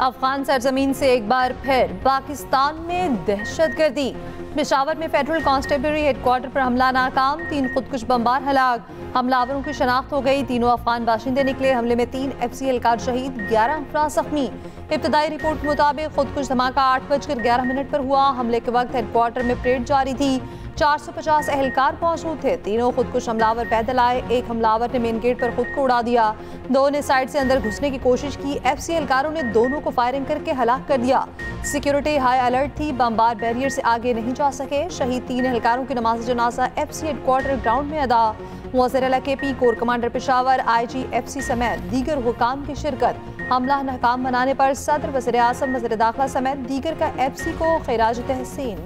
अफगान सरजमीन से एक बार फिर पाकिस्तान में दहशतगर्दी। पेशावर में फेडरल कांस्टेबलरी हेडक्वार्टर पर हमला नाकाम, 3 खुदकुश बमबार हलाक। हमलावरों की शनाख्त हो गई, तीनों अफगान बाशिंदे निकले। हमले में 3 FC एहलकार शहीद, 11 अफराद जख्मी। इब्तदाई रिपोर्ट के मुताबिक खुदकुश धमाका 8:11 पर हुआ। हमले के वक्त हेडक्वार्टर में परेड जारी थी। 450 एहलकार मौजूद थे। तीनों खुदकुश हमलावर पैदल आए। एक हमलावर ने मेन गेट पर खुद को उड़ा दिया, 2 ने साइड से अंदर घुसने की कोशिश की। FC एहलकारों ने दोनों को फायरिंग करके हलाक कर दिया। सिक्योरिटी हाई अलर्ट थी, बमबार बैरियर से आगे नहीं जा सके। शहीद 3 एहलकारों की नमाज जनाजा FC हेडक्वार्टर ग्राउंड में अदा। वज़ीर आला KP, core commander Peshawar, IG FC समेत दीगर हुकाम की शिरकत। हमला नाकाम बनाने पर सदर, वज़ीर आज़म, वज़ीर दाखिला समेत दीगर का FC को खिराज तहसीन।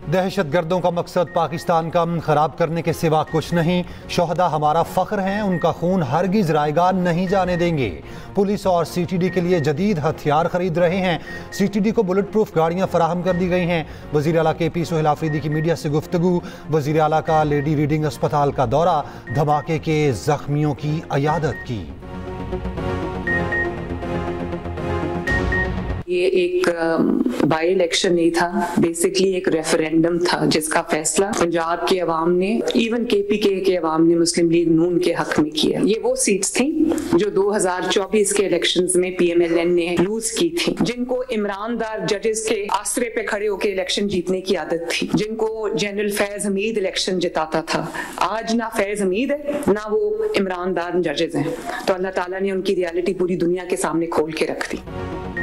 दहशतगर्दों का मकसद पाकिस्तान का अमन खराब करने के सिवा कुछ नहीं। शोहदा हमारा फख्र हैं, उनका खून हरगिज रायगा नहीं जाने देंगे। पुलिस और CTD के लिए जदीद हथियार खरीद रहे हैं। CTD को बुलेट प्रूफ गाड़ियां फराहम कर दी गई हैं। वज़ीर आला KP सोहेल आफरीदी की मीडिया से गुफ्तगू। वज़ीर आला का लेडी रीडिंग अस्पताल का दौरा, धमाके के जख्मियों की अयादत की। ये एक बाई इलेक्शन नहीं था, बेसिकली एक रेफरेंडम था जिसका फैसला पंजाब के अवाम ने, इवन KPK के अवाम ने मुस्लिम लीग नून के हक में किया। ये वो सीट्स थी जो 2024 के इलेक्शंस में PMLN ने लूज की थी, जिनको इमरानदार जजेस के आसरे पे खड़े होकर इलेक्शन जीतने की आदत थी, जिनको जनरल फैज हमीद इलेक्शन जिताता था। आज ना फैज हमीद है ना वो इमरानदार जजेस हैं। तो अल्लाह ताला ने उनकी रियलिटी पूरी दुनिया के सामने खोल के रख दी।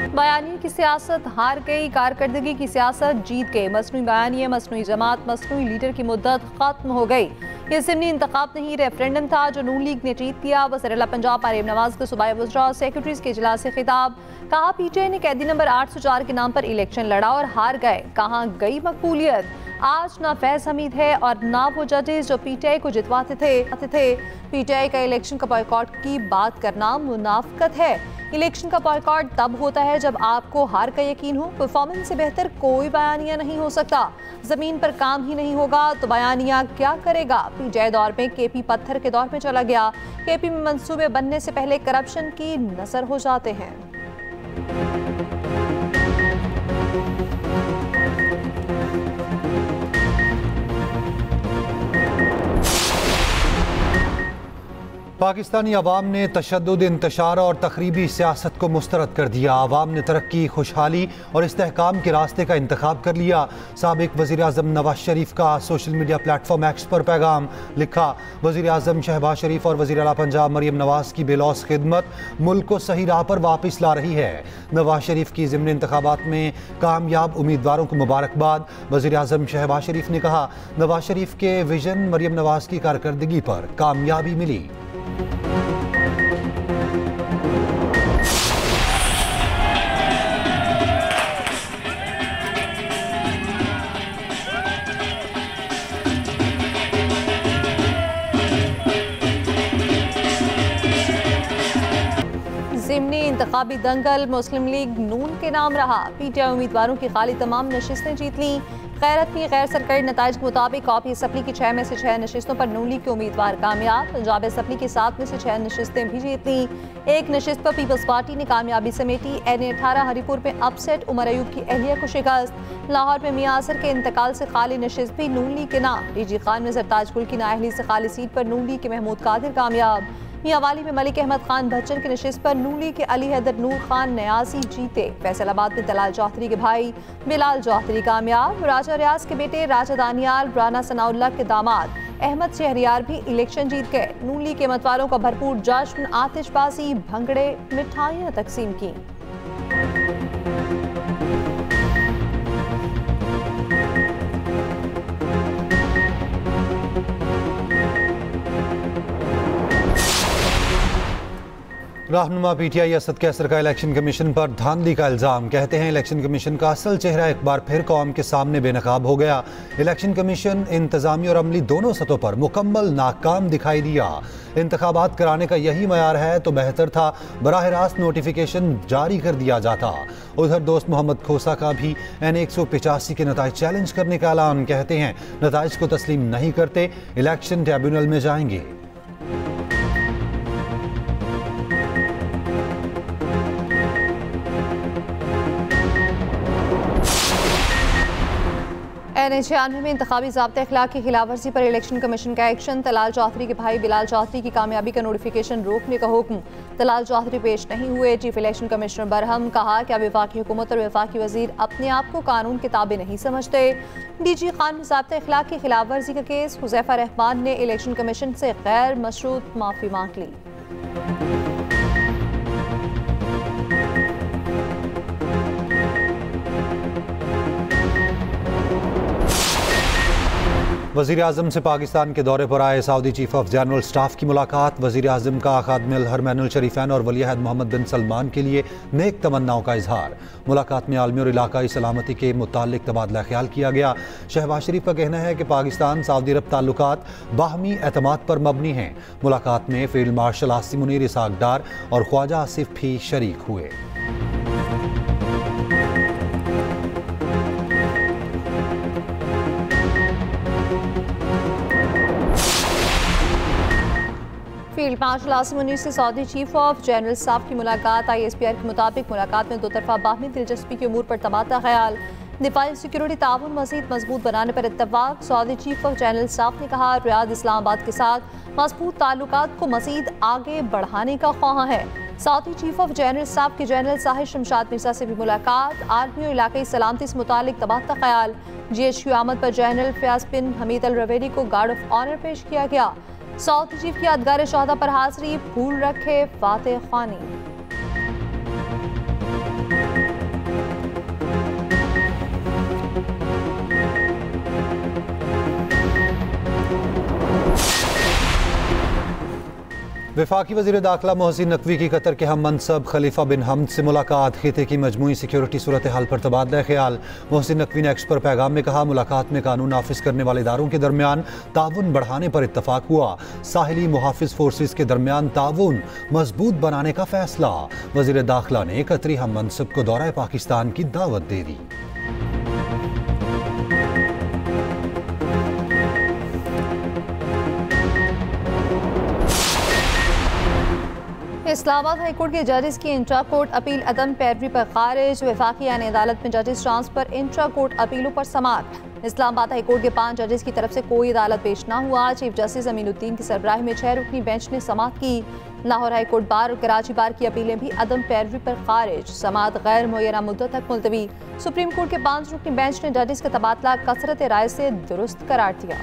बयानिए की सियासत हार गई, कारकर्दगी की सियासत जीत गई। मसनूई बयानिए, मसनूई जमात, मसनूई लीडर की मुद्दत खत्म हो गई। ये ज़िमनी इंतखाब नहीं, रेफरेंडम था जो नून लीग ने जीत लिया। वज़ीर आला पंजाब मरियम नवाज को सूबाई वज़रा सेक्रेटरीज के इजलास से खिताब। कहा PTI ने कैदी नंबर 804 के नाम पर इलेक्शन लड़ा और हार गए। कहाँ गई मकबूलियत? आज ना फैज हमीद है और ना वो जजेस जो PTI को जितवाते थे। PTI का इलेक्शन का बॉयकॉट की बात करना मुनाफकत है। इलेक्शन का बॉयकॉट तब होता है जब आपको हार का यकीन हो। परफॉर्मेंस से बेहतर कोई बयानिया नहीं हो सकता। जमीन पर काम ही नहीं होगा तो बयानिया क्या करेगा? PTI दौर में KP पत्थर के दौर में चला गया। KP में मंसूबे बनने से पहले करप्शन की नजर हो जाते हैं। पाकिस्तानी अवाम ने तशद्दुद, इंतशार और तखरीबी सियासत को मुस्तरद कर दिया। अवाम ने तरक्की, खुशहाली और इस्तेहकाम के रास्ते का इंतखाब कर लिया। साबिक वज़ीर आज़म नवाज शरीफ का सोशल मीडिया प्लेटफॉर्म X पर पैगाम लिखा। वज़ीर आज़म शहबाज शरीफ और वज़ीर आला पंजाब मरियम नवाज की बेलौस खिदमत मुल्क को सही राह पर वापस ला रही है। नवाज शरीफ की ज़िमनी इंतखाबात में कामयाब उम्मीदवारों को मुबारकबाद। वज़ीर आज़म शहबाज शरीफ ने कहा, नवाज शरीफ के विजन मरियम नवाज की कारकर्दगी पर कामयाबी मिली। ज़िमनी इंतखाबी दंगल मुस्लिम लीग नून के नाम रहा। PTI उम्मीदवारों की खाली तमाम नशिस्तें जीत लीं। गैरत में गैर सरकारी नताइज के मुताबिक कॉपी असम्बली की 6 में से 6 नशिस्तों पर नून लीग के उम्मीदवार कामयाब। पंजाब असम्बली की 7 में से 6 नशिस्तें भी जीत लीं। एक नशिस्त पर पीपल्स पार्टी ने कामयाबी समेटी। NA-18 हरीपुर में अपसेट, उमर अयूब की अहलिया को शिकस्त। लाहौर में मियां असर के इंतकाल से खाली नशिस्त भी नून लीग के नाम। DG खान में सरताज गुल की नाअहली से खाली सीट पर नून लीग के महमूद कादिर कामयाब। मियांवाली में मलिक अहमद खान बच्चन की नशिस्त पर नून लीग के अली हैदर नूर खान न्यासी जीते। फैसलाबाद में तलाल चौधरी के भाई बिलाल चौधरी कामयाब। राजा रियाज के बेटे राजा दानियाल, राना सनाउल्लाह के दामाद अहमद शहरियार भी इलेक्शन जीत गए। नून लीग के उम्मीदवारों का भरपूर जश्न, आतिशबाजी, भंगड़े, मिठाइयाँ तकसीम की। रहनुमा PTI असद कैसर का इलेक्शन कमीशन पर धांधली का इल्ज़ाम। कहते हैं इलेक्शन कमीशन का असल चेहरा एक बार फिर कौम के सामने बेनकाब हो गया। इलेक्शन कमीशन इंतजामी और अमली दोनों सतहों पर मुकम्मल नाकाम दिखाई दिया। इंतखाबात कराने का यही मयार है तो बेहतर था बराह रास्त नोटिफिकेशन जारी कर दिया जाता। उधर दोस्त मोहम्मद खोसा का भी N185 के नताइज चैलेंज करने का ऐलान। कहते हैं नताइज को तस्लीम नहीं करते इलेक्शन ट्रिब्यूनल में जाएंगे। N96 में इंतखाबी ज़ाब्ते अखलाक की खिलाफ वर्जी पर इलेक्शन कमीशन का एक्शन। तलाल चौधरी के भाई बिलाल चौधरी की कामयाबी का नोटिफिकेशन रोकने का हुक्म। तलाल चौधरी पेश नहीं हुए। चीफ इलेक्शन कमिश्नर बरहम कहा कि अब वफाकी हुकूमत और वफाकी वजीर अपने आप को कानून किताबें नहीं समझते। DG खान में ज़ाब्ते अखलाक की खिलाफ वर्जी का केस। हुज़ैफा रहमान ने इलेक्शन कमीशन से गैर मशरूत माफ़ी मांग ली। वज़ीर आज़म से पाकिस्तान के दौरे पर आए Saudi chief of general staff की मुलाकात। वज़ीर आज़म का खादिम हरमैनुल शरीफैन और वली अहद मोहम्मद बिन सलमान के लिए नेक तमन्नाओं का इजहार। मुलाकात में आलमी और इलाकाई सलामती के मुताल्लिक तबादला ख्याल किया गया। शहबाज शरीफ का कहना है कि पाकिस्तान सऊदी अरब ताल्लुकात बाहमी एतमाद पर मबनी हैं। मुलाकात में फील्ड मार्शल आसिम मुनीर इसहाक डार और ख्वाजा आसिफ भी शरीक हुए। फील्ड मार्शल आसिम मुनीर से Saudi chief of general staff की मुलाकात। ISPR के मुताबिक मुलाकात में दो तरफा बाहमी दिलचस्पी के उमूर पर तबादला ख्याल। दिफाई सिक्योरिटी ताउन मज़ीद मजबूत बनाने पर इत्तफाक। Saudi chief of general staff ने कहा रियाद इस्लामाबाद के साथ मजबूत ताल्लुकात को मज़ीद आगे बढ़ाने का ख्वाहां है। Saudi chief of general staff के जनरल साहिर शमशाद मिर्जा से भी मुलाकात। आर्मी और इलाकाई सलामती से मुतालिक तबादला ख्याल। GHQ आमद पर जनरल फयाज बिन हमीद अल रवेरी को गार्ड ऑफ ऑनर पेश किया गया। सऊदी चीफ की यादगार शहादा पर हाजिरी। भूल रखे फातेह खानी। वफाकी वज़ीर दाखिला मोहसिन नकवी की कतर के हम मनसब खलीफा बिन हमद से मुलाकात। खिते की मजमूई सिक्योरिटी सूरत हाल पर तबादला ख्याल। मोहसिन नकवी ने एक्स पर पैगाम में कहा मुलाकात में कानून नाफिज करने वाले इदारों के दरमियान ताउन बढ़ाने पर इत्तफाक हुआ। साहिली मुहाफिज फोर्सेस के दरमियान ताउन मजबूत बनाने का फैसला। वज़ीर दाखिला ने कतरी हम मनसब को दौरा पाकिस्तान की दावत दे दी। इस्लामाबाद हाईकोर्ट के जजेस की इंट्रा कोर्ट अपील अदम पैरवी पर खारिज। वफाकी यानी अदालत में जजेस ट्रांसफर इंट्रा कोर्ट अपीलों पर समाअत। इस्लामाबाद हाईकोर्ट के 5 जजेस की तरफ से कोई अदालत पेश न हुआ। चीफ जस्टिस अमीनुद्दीन की सरबराही में 6 रुकनी बेंच ने समाअत की। लाहौर हाईकोर्ट बार और कराची बार की अपीलें भी अदम पैरवी पर खारिज। समाअत गैर मुय्यना मुद्दत तक मुलतवी। सुप्रीम कोर्ट के 5 रुकनी बेंच ने जजेस का तबादला कसरत राय से दुरुस्त करार दिया।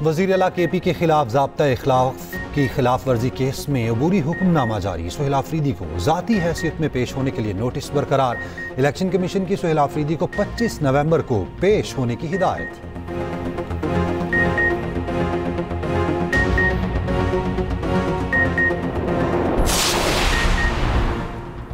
वज़ीर आला KP के खिलाफ ज़ाब्ता इखलाफ की खिलाफ वर्जी केस में अबूरी हुक्मनामा जारी। सुहेल आफरीदी को ज़ाती हैसियत में पेश होने के लिए नोटिस बरकरार। इलेक्शन कमीशन की सुहेल आफरीदी को 25 नवंबर को पेश होने की हिदायत।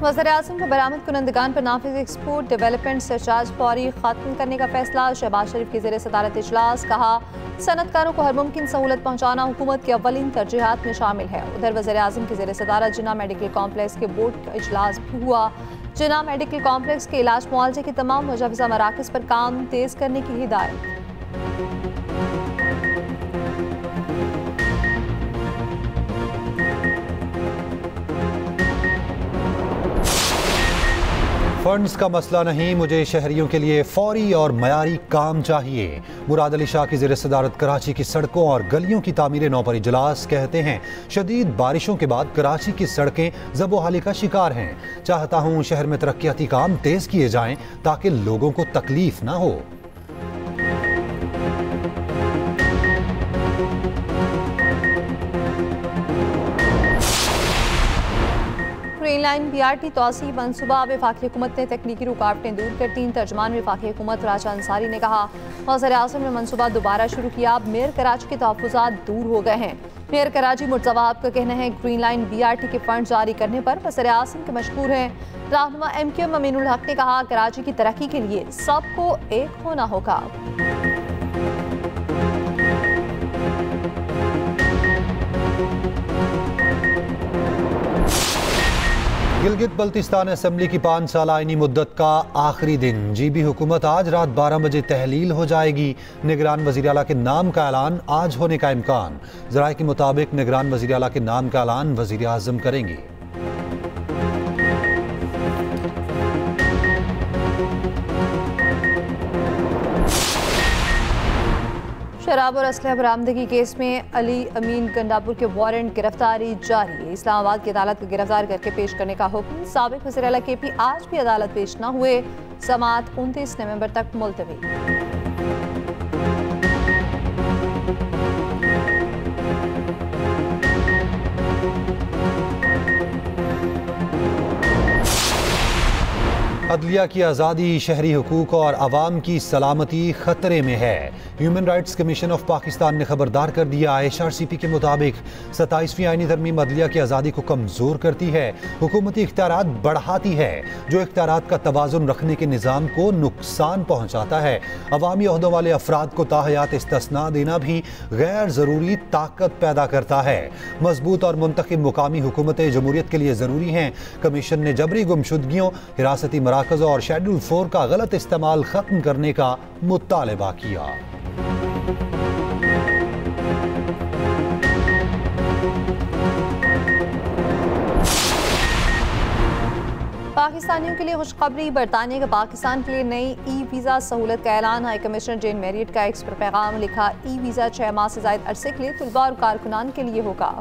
वज़ीर आज़म को बरामद कुनंदगान पर नाफिज एक्सपोर्ट डेवलपमेंट सरचार्ज फौरी खत्म करने का फैसला। शहबाज शरीफ की ज़ेर सदारत इजलास। कहा सनतकारों को हर मुमकिन सहूलत पहुँचाना हुकूमत की अव्वलीन तरजीहात में शामिल है। उधर वज़ीर आज़म की ज़ेर सदारत जिन्ना मेडिकल कॉम्प्लेक्स के बोर्ड का इजलास भी हुआ। जिन्ना मेडिकल कॉम्प्लेक्स के इलाज मुआवजे के तमाम मुजवज़ा मराकज़ पर काम तेज़ करने की हिदायत। फंड्स का मसला नहीं, मुझे शहरियों के लिए फौरी और मयारी काम चाहिए। मुराद अली शाह की ज़ेर सदारत कराची की सड़कों और गलियों की तामीर नौ पर इजलास। कहते हैं शदीद बारिशों के बाद कराची की सड़कें ज़बोहाली का शिकार हैं। चाहता हूँ शहर में तरक्याती काम तेज़ किए जाएं ताकि लोगों को तकलीफ ना हो। लाइन BRT तोसी मनसूबा वफाकी हुकूमत ने तकनीकी रुकावटें दूर कर दी। तर्जमान वफाकी हुकूमत राजा अंसारी ने कहा, वज़ीर-ए-आज़म ने मनसूबा दोबारा शुरू किया। मेयर कराची के तहफ़्फ़ुज़ात दूर हो गए हैं। मेयर कराची मुर्तज़ा वहाब का कहना है ग्रीन लाइन BRT के फंड जारी करने पर वज़ीर-ए-आज़म के मशकूर हैं। रहनुमा MQM अमीनुल हक ने कहा, कराची की तरक्की के लिए सबको एक होना होगा। गिलगित बल्तिस्तान असेंबली की 5 साल आईनी मुद्दत का आखिरी दिन। GB हुकूमत आज रात 12 बजे तहलील हो जाएगी। निगरान वज़ीर आला के नाम का ऐलान आज होने का इम्कान। ज़राए के मुताबिक निगरान वज़ीर आला के नाम का ऐलान वज़ीर आज़म करेंगे। शराब और असलह बरामदगी केस में अली अमीन गंडापुर के वारंट गिरफ्तारी जारी है। इस्लामाबाद की अदालत को गिरफ्तार करके पेश करने का हुक्म। साबिक वज़ीर आला KP आज भी अदालत पेश न हुए। समाअत 29 नवंबर तक मुलतवी। अदलिया की आज़ादी, शहरी हुकूक और अवाम की सलामती खतरे में है। Human rights commission of Pakistan ने खबरदार कर दिया। HRCP के मुताबिक 27वीं आईनी तरमीम अदलिया की आज़ादी को कमज़ोर करती है, हुकूमती इख्तियारात बढ़ाती है, जो इख्तियारात का तवाज़ुन रखने के निज़ाम को नुकसान पहुँचाता है। अवामी ओहदों वाले अफराद को ताहयात इस्तिस्ना देना भी गैर ज़रूरी ताकत पैदा करता है। मजबूत और मुंतखब मुकामी हुकूमतें जमहूरियत के लिए ज़रूरी हैं। कमीशन ने जबरी गुमशुदगियों, हिरासती मराकज़ और शेड्यूल 4 का गलत इस्तेमाल खत्म करने का मुतालबा किया। पाकिस्तानियों के लिए खुशखबरी, बरतानिया का पाकिस्तान के लिए नई ई-वीज़ा सहूलत का ऐलान। हाई कमिश्नर जेन मैरियट का एक्स पर पैगाम लिखा, ई-वीज़ा 6 माह से ज़ायद अरसे के लिए तुलबा और कारकुनान के लिए होगा।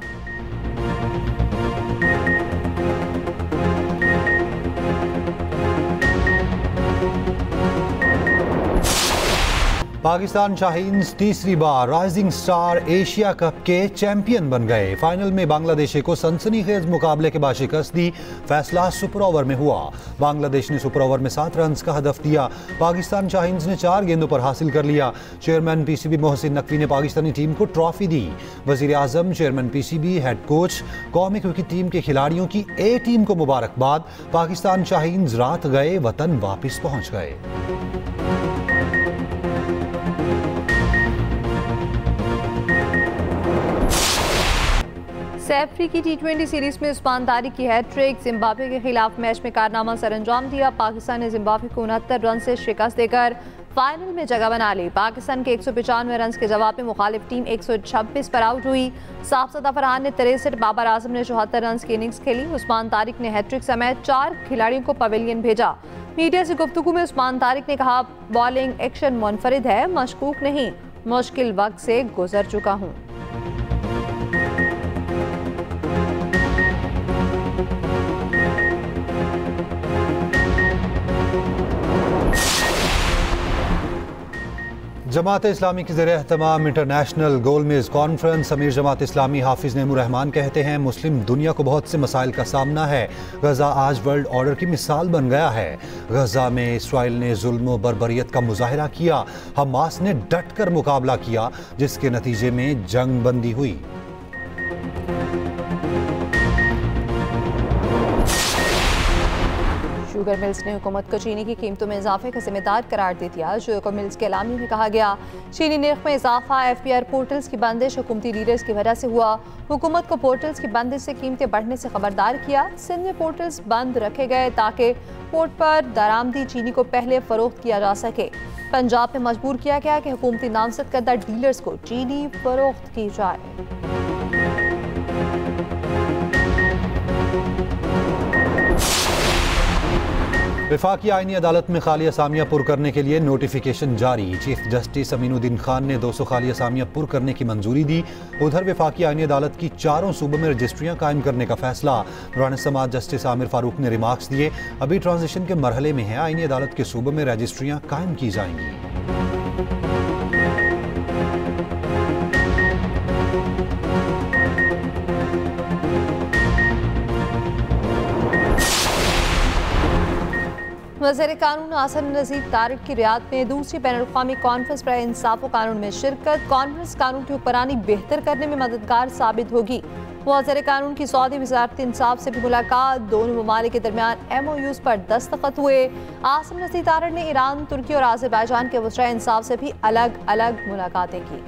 पाकिस्तान शाहीन्स तीसरी बार राइजिंग स्टार एशिया कप के चैंपियन बन गए। फाइनल में बांग्लादेश को सनसनीखेज मुकाबले के बाद शिकस्त दी। फैसला सुपर ओवर में हुआ। बांग्लादेश ने सुपर ओवर में 7 रन का हदफ दिया। पाकिस्तान शाहीन्स ने 4 गेंदों पर हासिल कर लिया। चेयरमैन PCB मोहसिन नकवी ने पाकिस्तानी टीम को ट्रॉफी दी। वज़ीर आज़म, चेयरमैन PCB, हेड कोच, कौमी क्रिकेट टीम के खिलाड़ियों की A टीम को मुबारकबाद। पाकिस्तान शाहीन्स रात गए वतन वापस पहुंच गए। सैफरी की T20 सीरीज में उस्मान तारिक की हैट्रिक। जिम्बाब्वे के खिलाफ मैच में कारनामा सरअंजाम दिया। पाकिस्तान ने जिम्बाब्वे को 69 रन से शिकस्त देकर फाइनल में जगह बना ली। पाकिस्तान के 195 रन के जवाब में मुखालिफ टीम 126 पर आउट हुई। साफज़दा फरहान ने 63, बाबर आजम ने 74 रन की इनिंग्स खेली। उस्मान तारिक ने हैट्रिक समेत 4 खिलाड़ियों को पवेलियन भेजा। मीडिया से गुफ्तगू में उस्मान तारिक ने कहा, बॉलिंग एक्शन मुनफरिद है, मशकूक नहीं, मुश्किल वक्त से गुजर चुका हूँ। जमात इस्लामी के ज़रिए एहतमाम इंटरनेशनल गोलमेज कॉन्फ्रेंस। अमीर जमात इस्लामी हाफिज़ नेमुर्रहमान कहते हैं, मुस्लिम दुनिया को बहुत से मसाइल का सामना है। गज़ा आज वर्ल्ड ऑर्डर की मिसाल बन गया है। गज़ा में इसराइल ने जुल्म व बर्बरियत का मुजाहिरा किया। हमास ने डट कर मुकाबला किया, जिसके नतीजे में जंग बंदी हुई। शुगर मिल्स ने हुकूमत को चीनी की कीमतों में इजाफे का जिम्मेदार करार दे दिया। शुगर मिल्स के एलामी में कहा गया, चीनी निर्ख में इजाफा FPR पोर्टल्स की बंदिश हुकूमती लीडर्स की वजह से हुआ। हुकूमत को पोर्टल्स की बंदिश से कीमतें बढ़ने से खबरदार किया। सिंध में पोर्टल्स बंद रखे गए ताकि पोर्ट पर दरामदी चीनी को पहले फरोख्त किया जा सके। पंजाब में मजबूर किया गया कि हुकूमती नामजद करदा डीलर्स को चीनी फरोख्त की जाए। वफाकी आईनी अदालत में खाली असामियाँ पुर करने के लिए नोटिफिकेशन जारी। चीफ जस्टिस अमीनुद्दीन खान ने 200 खाली असामियाँ पुर करने की मंजूरी दी। उधर वफाकी आईनी अदालत की 4 सूबों में रजिस्ट्रियाँ कायम करने का फैसला। दौरान समाअत जस्टिस आमिर फारूक ने रिमार्क्स दिए, अभी ट्रांजिशन के मरहले में है। आईनी अदालत के सूबों में रजिस्ट्रियाँ कायम की जाएंगी। वज़ीर कानून आसन नज़ीर तारिक की रियाद में दूसरी बैनुल-अक़वामी कॉन्फ्रेंस पर इंसाफ व कानून में शिरकत। कॉन्फ्रेंस कानून की हुक्मरानी बेहतर करने में मददगार साबित होगी। वज़ीर कानून की सऊदी वज़ारत इंसाफ से भी मुलाकात। दोनों ममालिक के दरमियान MOUs पर दस्तखत हुए। आसन नज़ीर तारिक ने ईरान, तुर्की और आज़रबाईजान के वज़ीर इंसाफ से भी अलग अलग मुलाकातें की।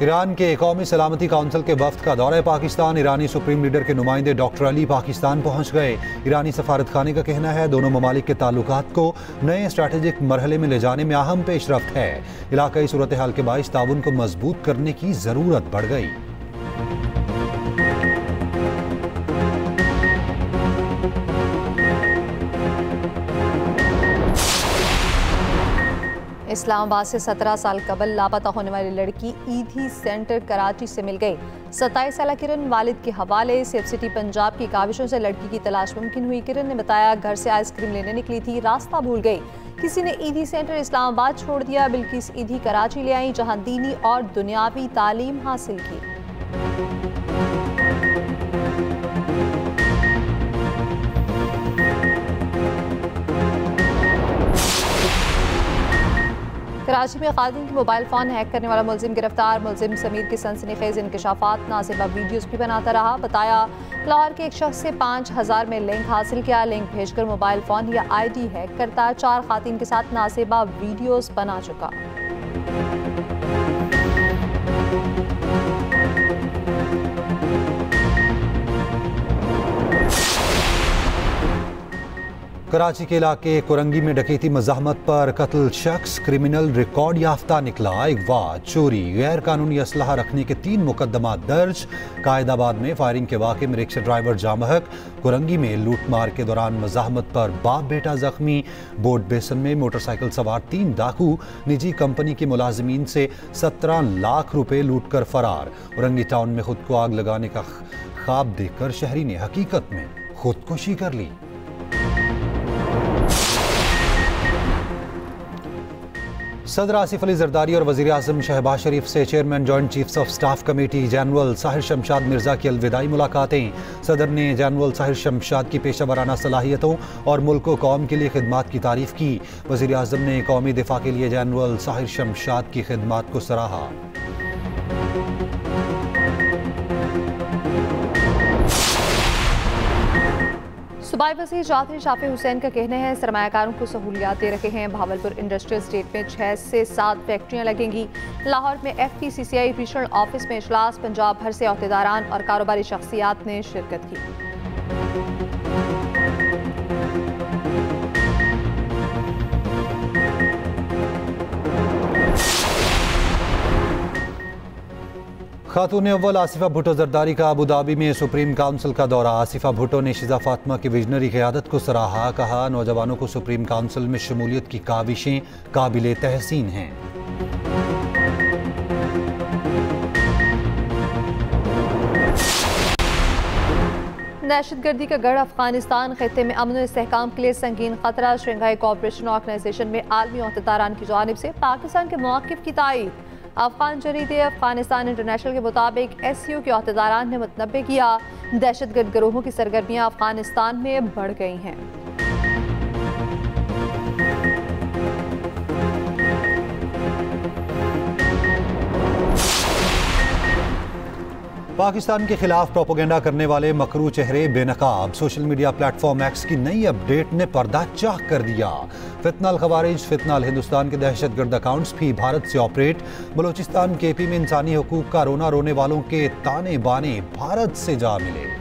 ईरान के कौमी सलामती काउंसिल के वफ्द का दौरा पाकिस्तान। ईरानी सुप्रीम लीडर के नुमाइंदे डॉक्टर अली पाकिस्तान पहुंच गए। ईरानी सफारत खाने का कहना है दोनों ममालिक के ताल्लुकात को नए स्ट्रैटेजिक मरहले में ले जाने में अहम पेशरफ्त है। इलाकाई सूरत हाल के बाइस ताउन को मजबूत करने की जरूरत बढ़ गई। इस्लामाबाद से 17 साल कबल लापता होने वाली लड़की ईदी सेंटर कराची से मिल गई। 27 साल किरण वालिद के हवाले सेफ सिटी पंजाब की काविशों से लड़की की तलाश मुमकिन हुई। किरण ने बताया घर से आइसक्रीम लेने निकली थी, रास्ता भूल गई। किसी ने ईदी सेंटर इस्लामाबाद छोड़ दिया। बिल्किस ईदी कराची ले आई जहां दीनी और दुनियावी तालीम हासिल की। कराची में खातून की मोबाइल फोन हैक करने वाला मुलजिम गिरफ्तार। मुलजिम समीर की सनसनीखेज इंकशाफात नासिबा वीडियोस भी बनाता रहा। बताया लाहौर के एक शख्स से 5000 में लिंक हासिल किया। लिंक भेजकर मोबाइल फोन या ID हैक करता 4 खातून के साथ नासिबा वीडियोस बना चुका। कराची के इलाके कुरंगी में डकैती मज़ाहमत पर कत्ल शख्स क्रिमिनल रिकॉर्ड याफ्ता निकला। अगवा, चोरी, गैर कानूनी असलहा रखने के 3 मुकदमा दर्ज। कायदाबाद में फायरिंग के वाक़े में रिक्शा ड्राइवर जामहक। कुरंगी में लूटमार के दौरान मज़ाहमत पर बाप बेटा जख्मी। बोट बेसन में मोटरसाइकिल सवार 3 डाकू निजी कंपनी के मुलाजिमीन से 17 लाख रुपए लूट कर फरार। कुरंगी टाउन में खुद को आग लगाने का ख्वाब देखकर शहरी ने हकीकत में खुदकुशी कर ली। सदर आसिफ अली जरदारी और वज़ीर आज़म शहबाज शरीफ से chairman joint chiefs of staff committee general Sahir Shamshad Mirza की अलविदाई मुलाकातें। सदर ने जनरल साहिर शमशाद की पेशा वराना सलाहियतों और मुल्क व कौम के लिए खिदमात की तारीफ की। वज़ीर आज़म ने कौमी दिफा के लिए जनरल साहिर शमशाद की खिदमात को सराहा। सूबाई वज़ीर चौधरी शाफी हुसैन का कहना है सरमायाकारों को सहूलियात दे रहे हैं। भावलपुर इंडस्ट्रियल स्टेट में 6 से 7 फैक्ट्रियां लगेंगी। लाहौर में FPCCI रीजनल ऑफिस में इजलास। पंजाब भर से अहदेदारान और कारोबारी शख्सियात ने शिरकत की। खातून अव्वल आसिफा भुट्टो जरदारी का अबू धाबी में सुप्रीम काउंसिल का दौरा। आसिफा भुट्टो ने शिजा फातिमा की विजनरी क़यादत को सराहा। कहा नौजवानों को सुप्रीम काउंसिल में शमूलियत की काविशें काबिले तहसीन हैं। दहशतगर्दी का गढ़ अफगानिस्तान। खित्ते में अमन और इस्तेहकाम के लिए संगीन खतरा। शंघाई कोऑपरेशन ऑर्गेनाइजेशन में आलमी अहदेदारान की जानिब से पाकिस्तान के मौक़िफ़ की तायीद। अफगान जरीदे अफगानिस्तान इंटरनेशनल के मुताबिक SCO के अहदेदारान ने मुतनब्बे किया दहशतगर्द गिरोहों की सरगर्मियां अफगानिस्तान में बढ़ गई हैं। पाकिस्तान के खिलाफ प्रोपोगेंडा करने वाले मकरू चेहरे बेनकाब। सोशल मीडिया प्लेटफॉर्म X की नई अपडेट ने पर्दा चाक कर दिया। फितनाल खवारिज, फितनाल हिंदुस्तान के दहशतगर्द अकाउंट्स भी भारत से ऑपरेट। बलोचिस्तान KP में इंसानी हकूक का रोना रोने वालों के ताने बाने भारत से जा मिले।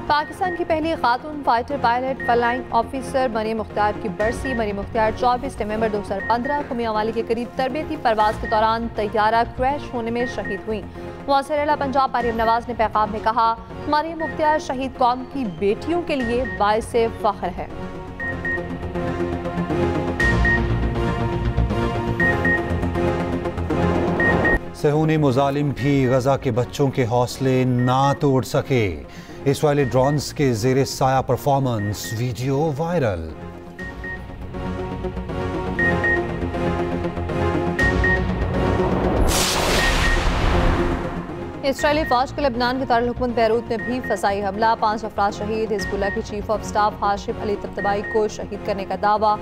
पाकिस्तान की पहली खातून fighter pilot flying officer Mariam Mukhtar की बरसी। मरियम मुख्तार 24 नवंबर 2015 को मियांवाली के करीब तरबियती परवाज के दौरान तैयारा क्रैश होने में शहीद हुई। वज़ीर आला पंजाब मरियम नवाज ने पैगाम में कहा मरियम मुख्तार शहीद कौम की बेटियों के लिए बाइसे फख्र है। सहूनी मुजालिम भी गजा के बच्चों के हौसले ना तोड़ सके। इसराइली ड्रोन्स के ज़ेरे साया परफॉर्मेंस वीडियो वायरल। इसराइली फौज के लेबनान के दारुल-हुकूमत बैरूत में भी फ़ज़ाई हमला, 5 अफराद शहीद। हिज़्बुल्लाह के chief of staff Hashim Ali Tabatabai को शहीद करने का दावा।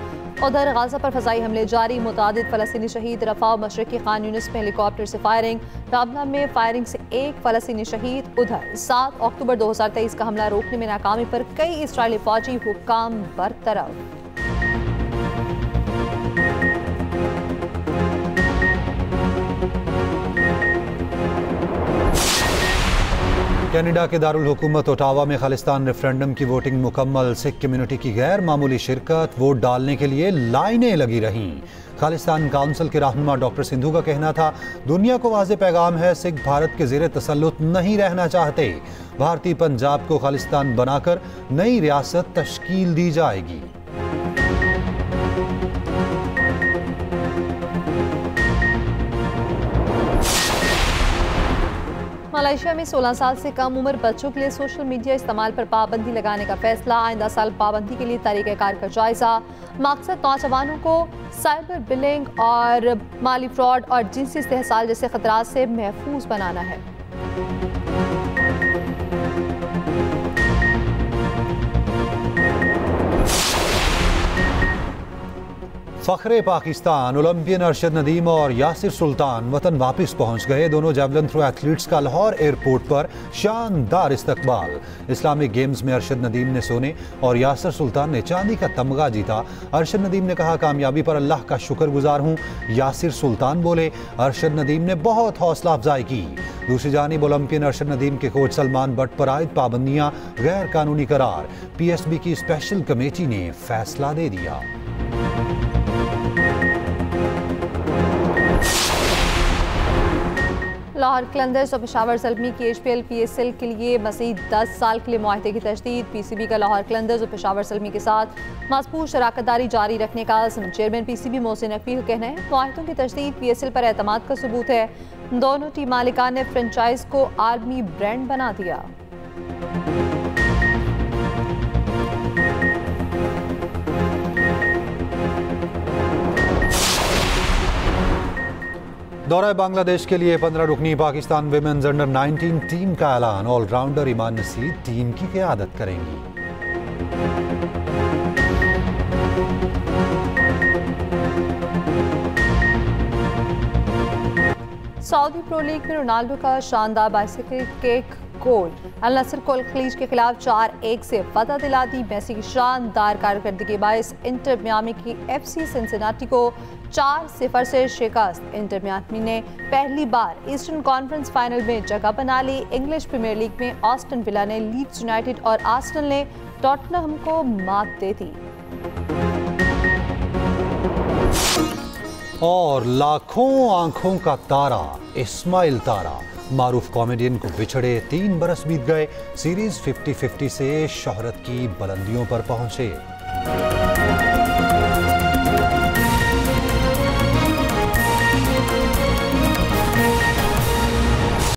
उधर गाज़ा पर फ़ज़ाई हमले जारी, मुतादिद फ़लस्तीनी शहीद। रफ़ा और मशरक़ी खान यूनिस में हेलीकॉप्टर से फायरिंग, रामला में फायरिंग से एक फ़लस्तीनी शहीद। उधर 7 अक्टूबर 2023 का हमला रोकने में नाकामी पर कई इसराइली फ़ौजी हुक्काम बरतरफ। कनाडा के दारुल हुकूमत ओटावा में खालिस्तान रेफरेंडम की वोटिंग मुकम्मल। सिख कम्युनिटी की गैर मामूली शिरकत, वोट डालने के लिए लाइनें लगी रहीं। खालिस्तान काउंसिल के रहनुमा डॉक्टर सिंधु का कहना था, दुनिया को वाज़ेह पैगाम है, सिख भारत के ज़ेरे तसल्लुत नहीं रहना चाहते। भारतीय पंजाब को खालिस्तान बनाकर नई रियासत तश्कील दी जाएगी। मलेशिया में 16 साल से कम उम्र बच्चों के लिए सोशल मीडिया इस्तेमाल पर पाबंदी लगाने का फैसला। आइंदा साल पाबंदी के लिए तरीक़ाकार का जायजा। मकसद नौजवानों को साइबर बिलिंग और माली फ्रॉड और जिनसी इस्तेहसाल जैसे खतरात से महफूज बनाना है। फ़ख्रे पाकिस्तान ओलंपियन अरशद नदीम और यासिर सुल्तान वतन वापस पहुंच गए। दोनों जेवलिन थ्रो एथलीट्स का लाहौर एयरपोर्ट पर शानदार इस्तकबाल। इस्लामिक गेम्स में अरशद नदीम ने सोने और यासिर सुल्तान ने चांदी का तमगा जीता। अरशद नदीम ने कहा, कामयाबी पर अल्लाह का शुक्रगुजार हूँ। यासिर सुल्तान बोले, अरशद नदीम ने बहुत हौसला अफजाई की। दूसरी जानिब ओलंपियन अरशद नदीम के कोच सलमान बट पर आयद पाबंदियाँ गैर कानूनी करार। PSB की स्पेशल कमेटी ने फैसला दे दिया। लाहौर कलंदर्स और पेशावर ज़ल्मी की HPL PSL के लिए मज़ीद 10 साल के लिए मुआहदे की तजदीद। PCB का लाहौर कलंदर्स और पेशावर ज़ल्मी के साथ मज़बूत शराकतदारी जारी रखने का आज़म। चेयरमैन PCB मोहसिन नकवी का कहना है, मुआहदों की तजदीद PSL पर एतमाद का सबूत है। दोनों टीम मालिकान ने फ्रेंचाइज को आर्मी ब्रांड बना दिया। दौरा बांग्लादेश के लिए 15 रुकनी पाकिस्तान विमेंस अंडर 19 टीम का ऐलान। ऑलराउंडर ईमान नसीर टीम की क़यादत करेंगी। सऊदी प्रो लीग में रोनाल्डो का शानदार बाइसिकल किक गोल। अल नसर को अल खलीज के खिलाफ 4-1 से फतह दिला दी। मेसी की शानदार कारकर्दगी के बायस इंटर मियामी की FC सिंसिनाटी को 4-0 से शिकस्त। इंटर मियामी ने पहली बार ईस्टर्न कॉन्फ्रेंस फाइनल में जगह बना ली। इंग्लिश प्रीमियर लीग में ऑस्टन विला ने लीड्स यूनाइटेड और आर्सेनल ने टॉटनहम को मात दे दी। और लाखों आंखों का तारा इस्माइल तारा मारूफ कॉमेडियन को बिछड़े 3 बरस बीत गए। सीरीज 50-50 से शोहरत की बुलंदियों पर पहुंचे।